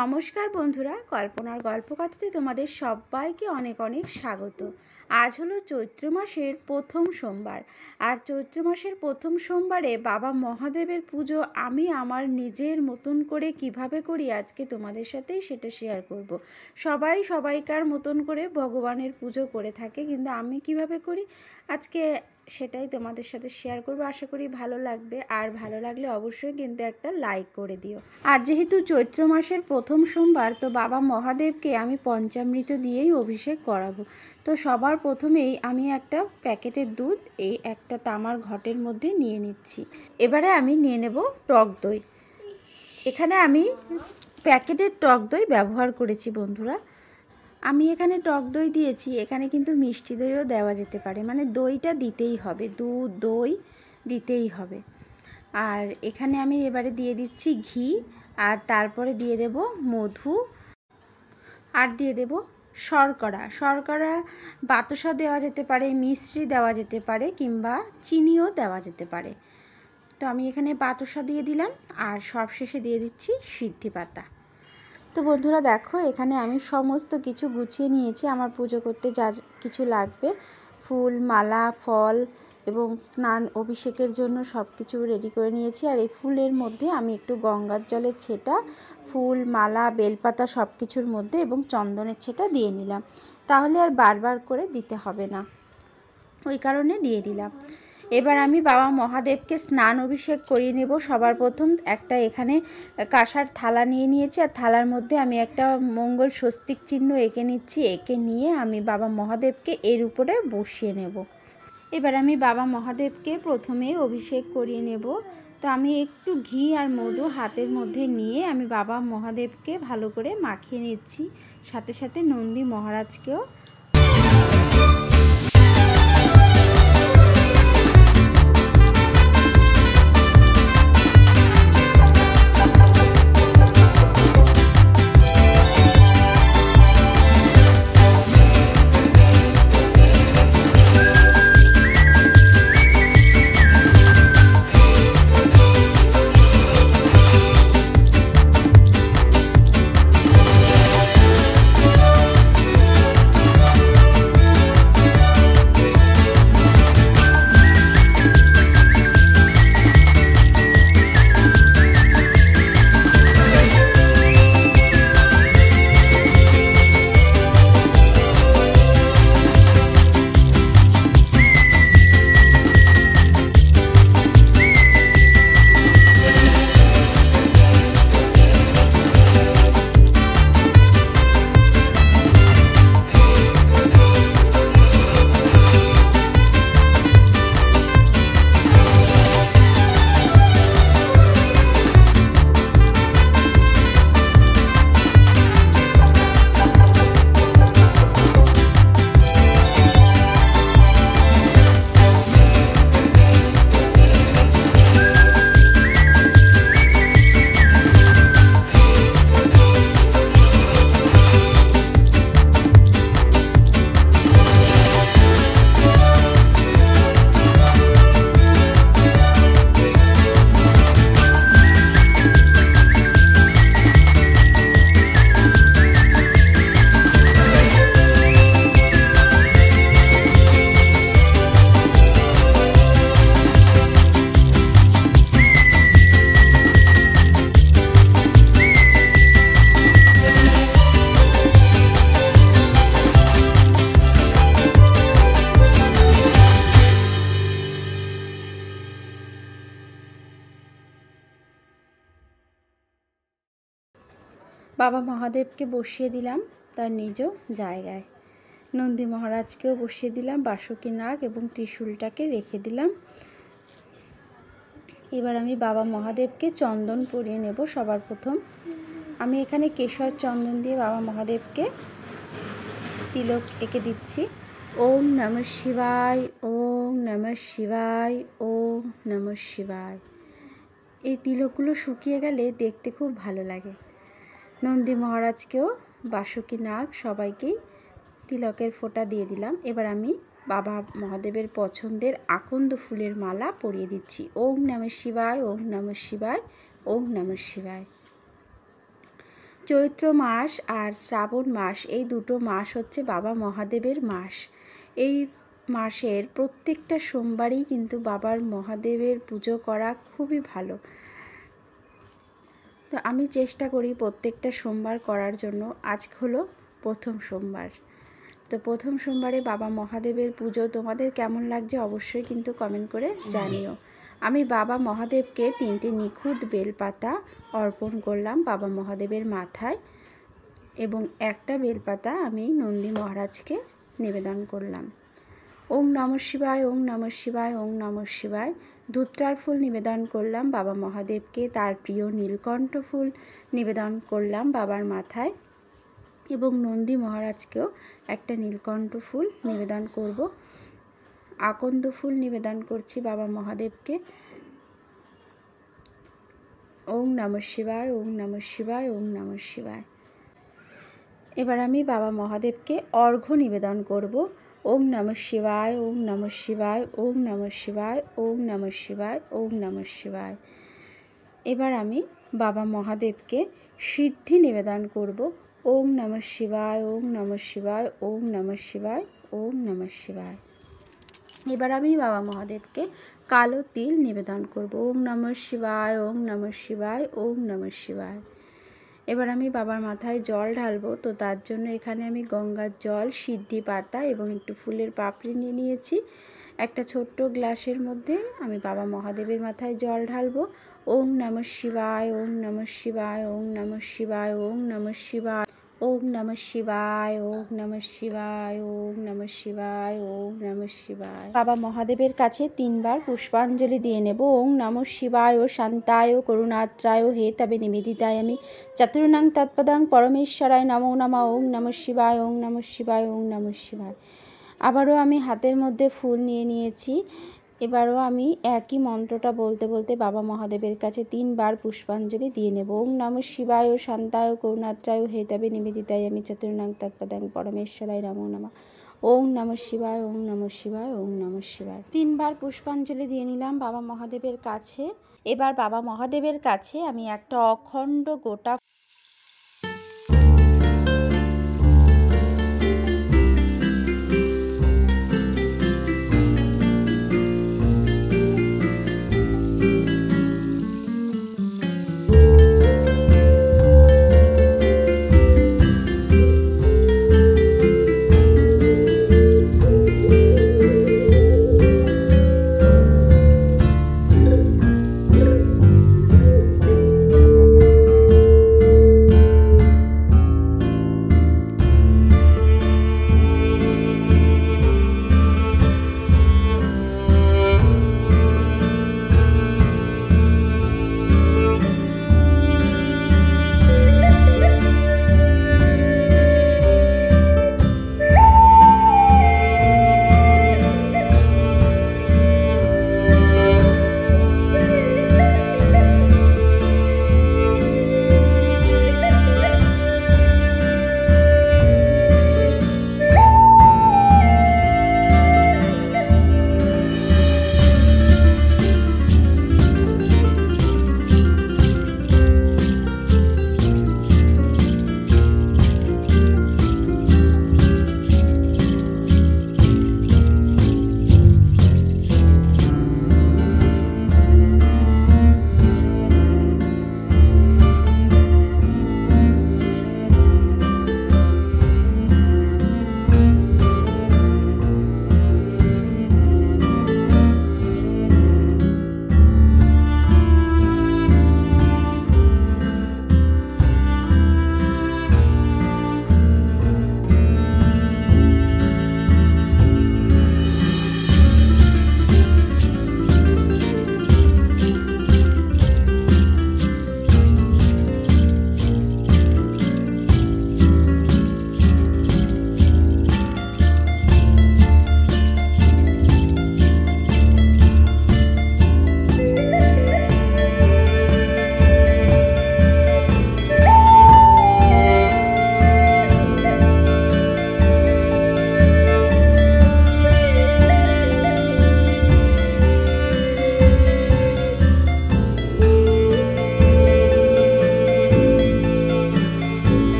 নমস্কার বন্ধুরা, কল্পনার গল্পকথাতে তোমাদের সবাইকে অনেক অনেক স্বাগত। আজ হলো চৈত্র মাসের প্রথম সোমবার, আর চৈত্র মাসের প্রথম সোমবারে বাবা মহাদেবের পুজো আমি আমার নিজের মতন করে কিভাবে করি আজকে তোমাদের সাথেই সেটা শেয়ার করব। সবাই সবাইকার মতন করে ভগবানের পুজো করে থাকে, কিন্তু আমি কিভাবে করি আজকে সেটাই তোমাদের সাথে শেয়ার করব। আশা করি ভালো লাগবে, আর ভালো লাগলে অবশ্যই কিন্তু একটা লাইক করে দিও। আর যেহেতু চৈত্র মাসের প্রথম সোমবার, তো বাবা মহাদেবকে আমি পঞ্চামৃত দিয়েই অভিষেক করাবো। তো সবার প্রথমেই আমি একটা প্যাকেটের দুধ এই একটা তামার ঘটের মধ্যে নিয়ে নিচ্ছি। এবারে আমি নিয়ে নেব টক দই। এখানে আমি প্যাকেটের টক দই ব্যবহার করেছি বন্ধুরা। আমি এখানে টক দই দিয়েছি, এখানে কিন্তু মিষ্টি দইও দেওয়া যেতে পারে, মানে দইটা দিতেই হবে, দুধ দই দিতেই হবে। আর এখানে আমি এবারে দিয়ে দিচ্ছি ঘি, আর তারপরে দিয়ে দেব মধু, আর দিয়ে দেব শর্করা। শর্করা বাতাসা দেওয়া যেতে পারে, মিশ্রি দেওয়া যেতে পারে, কিংবা চিনিও দেওয়া যেতে পারে। তো আমি এখানে বাতাসা দিয়ে দিলাম, আর সবশেষে দিয়ে দিচ্ছি সিদ্ধি পাতা। তো বন্ধুরা দেখো, এখানে আমি সমস্ত কিছু গুছিয়ে নিয়েছি। আমার পুজো করতে যা কিছু লাগবে, ফুল, মালা, ফল এবং স্নান অভিষেকের জন্য সব কিছু রেডি করে নিয়েছি। আর এই ফুলের মধ্যে আমি একটু গঙ্গার জলের ছেটা, ফুল, মালা, বেলপাতা সব কিছুর মধ্যে এবং চন্দনের ছেটা দিয়ে নিলাম, তাহলে আর বারবার করে দিতে হবে না, ওই কারণে দিয়ে দিলাম। এবার আমি বাবা মহাদেবকে স্নান অভিষেক করিয়ে নেব। সবার প্রথম একটা এখানে কাঁসার থালা নিয়ে নিয়েছি, আর থালার মধ্যে আমি একটা মঙ্গল স্বস্তিক চিহ্ন এঁকে নিচ্ছি। এঁকে নিয়ে আমি বাবা মহাদেবকে এর উপরে বসিয়ে নেব। এবার আমি বাবা মহাদেবকে প্রথমে অভিষেক করিয়ে নেব। তো আমি একটু ঘি আর মধু হাতের মধ্যে নিয়ে আমি বাবা মহাদেবকে ভালো করে মাখিয়ে নিচ্ছি, সাথে সাথে নন্দী মহারাজকেও। বাবা মহাদেবকে বসিয়ে দিলাম তার নিজ জায়গায়, নন্দী মহারাজকেও বসিয়ে দিলাম, বাসুকী নাগ এবং ত্রিশূলটাকে রেখে দিলাম। এবার আমি বাবা মহাদেবকে চন্দন পরিয়ে নেব। সবার প্রথম আমি এখানে কেশর চন্দন দিয়ে বাবা মহাদেবকে তিলক এঁকে দিচ্ছি। ওম নমঃ শিবায়, ওম নমঃ শিবায়, ওম নমঃ শিবায়। এই তিলকগুলো শুকিয়ে গেলে দেখতে খুব ভালো লাগে। নন্দী মহারাজকেও, বাসুকী নাগ, সবাইকেই তিলকের ফোঁটা দিয়ে দিলাম। এবার আমি বাবা মহাদেবের পছন্দের আকন্দ ফুলের মালা পরিয়ে দিচ্ছি। ওম নমঃ শিবায়, ওম নমঃ শিবায়, ওম নমঃ শিবায়। চৈত্র মাস আর শ্রাবণ মাস এই দুটো মাস হচ্ছে বাবা মহাদেবের মাস। এই মাসের প্রত্যেকটা সোমবারই কিন্তু বাবার মহাদেবের পুজো করা খুবই ভালো। তো আমি চেষ্টা করি প্রত্যেকটা সোমবার করার জন্য। আজ হলো প্রথম সোমবার। তো প্রথম সোমবারে বাবা মহাদেবের পুজো তোমাদের কেমন লাগছে অবশ্যই কিন্তু কমেন্ট করে জানিও। আমি বাবা মহাদেবকে 3টে নিখুঁত বেলপাতা অর্পণ করলাম বাবা মহাদেবের মাথায়, এবং একটা বেলপাতা আমি নন্দী মহারাজকে নিবেদন করলাম। ওং নমঃ শিবায়, ওং নমঃ শিবায়, ওং নমঃ শিবায়। ধূত্রার ফুল নিবেদন করলাম বাবা মহাদেবকে, তার প্রিয় নীলকণ্ঠ ফুল নিবেদন করলাম বাবার মাথায়, এবং নন্দী মহারাজকেও একটা নীলকণ্ঠ ফুল নিবেদন করব। আকন্দ ফুল নিবেদন করছি বাবা মহাদেবকে। ওং নমঃ শিবায়, ওং নমঃ শিবায়, ওং নমঃ শিবায়। এবার আমি বাবা মহাদেবকে অর্ঘ্য নিবেদন করব। ওং নমঃ শিবায়, ওং নমঃ শিবায়, ওং নমঃ শিবায়, ওং নমঃ শিবায়, ওং নমঃ শিবায়। এবার আমি বাবা মহাদেবকে সিদ্ধি নিবেদন করব। ওং নমঃ শিবায়, ওং নমঃ শিবায়, ওং নমঃ শিবায়, ওং নমঃ শিবায়। এবার আমি বাবা মহাদেবকে কালো তিল নিবেদন করব। ওং নমঃ শিবায়, ওং নমঃ শিবায়, ওং নমঃ শিবায়। এবার আমি বাবার মাথায় জল ঢালবো। তো তার জন্য এখানে আমি গঙ্গার জল, সিদ্ধি পাতা এবং একটু ফুলের পাপড়ি নিয়ে নিয়েছি। একটা ছোট্ট গ্লাসের মধ্যে আমি বাবা মহাদেবের মাথায় জল ঢালবো। ওং নমঃ শিবায়, ওং নমঃ শিবায়, ওং নমঃ শিবায়, ওং নমঃ শিবায়, ওং নমঃ শিবায়, ওং নমঃ শিবায়, ওং নমঃ শিবায়, ওং নমঃ শিবায়। বাবা মহাদেবের কাছে 3বার পুষ্পাঞ্জলি দিয়ে নেব। ওং নমঃ শিবায়, ও শান্তায়, করুণাত্রায়, হে তবে নিবেদিতায় আমি চতুর্ণাং তৎপদং পরমেশ্বরায় নমো নমঃ। ওং নমঃ শিবায়, ওং নমঃ শিবায়, ওং নমঃ শিবায়। আবারও আমি হাতের মধ্যে ফুল নিয়ে নিয়েছি। এবারও আমি একই মন্ত্রটা বলতে বলতে বাবা মহাদেবের কাছে 3বার পুষ্পাঞ্জলি দিয়ে নেব। ওং নমঃ শিবায়, ও শান্তায়, করুণাত্রায়, হে তবে নিবেদিতায় আমি চতুর্ণাং তৎপদং পরমেশ্বরায় নমো নমঃ। ওং নমঃ শিবায়, ওং নমঃ শিবায়, ওং নমঃ শিবায়। 3বার পুষ্পাঞ্জলি দিয়ে নিলাম বাবা মহাদেবের কাছে। এবার বাবা মহাদেবের কাছে আমি একটা অখণ্ড গোটা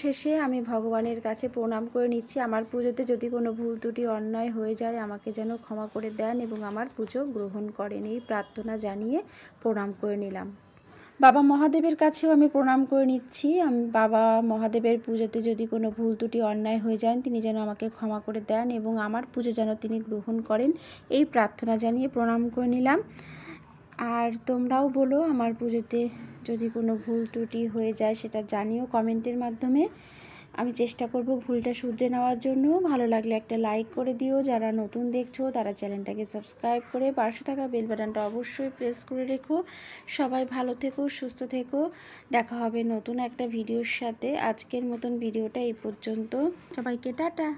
শেষে আমি ভগবানের কাছে প্রণাম করে নিচ্ছি। আমার পুজোতে যদি কোনো ভুল ত্রুটি অন্যায় হয়ে যায় আমাকে যেন ক্ষমা করে দেন এবং আমার পুজো গ্রহণ করেন, এই প্রার্থনা জানিয়ে প্রণাম করে নিলাম। বাবা মহাদেবের কাছেও আমি প্রণাম করে নিচ্ছি। আমি বাবা মহাদেবের পুজোতে যদি কোনো ভুল ত্রুটি অন্যায় হয়ে যায় তিনি যেন আমাকে ক্ষমা করে দেন এবং আমার পুজো যেন তিনি গ্রহণ করেন, এই প্রার্থনা জানিয়ে প্রণাম করে নিলাম। আর তোমরাও বলো আমার পুজোতে যদি কোনো ভুল ত্রুটি হয়ে যায় সেটা জানিও কমেন্টের মাধ্যমে। আমি চেষ্টা করব ভুলটা শুধরে নেওয়ার জন্য। ভালো লাগলে একটা লাইক করে দিও, যারা নতুন দেখছো তারা চ্যানেলটাকে সাবস্ক্রাইব করে পাশে থাকা বেল বাটনটা অবশ্যই প্রেস করে রেখো। সবাই ভালো থেকো, সুস্থ থেকো। দেখা হবে নতুন একটা ভিডিওর সাথে। আজকের মতন ভিডিওটা এই পর্যন্ত। সবাইকে টাটা।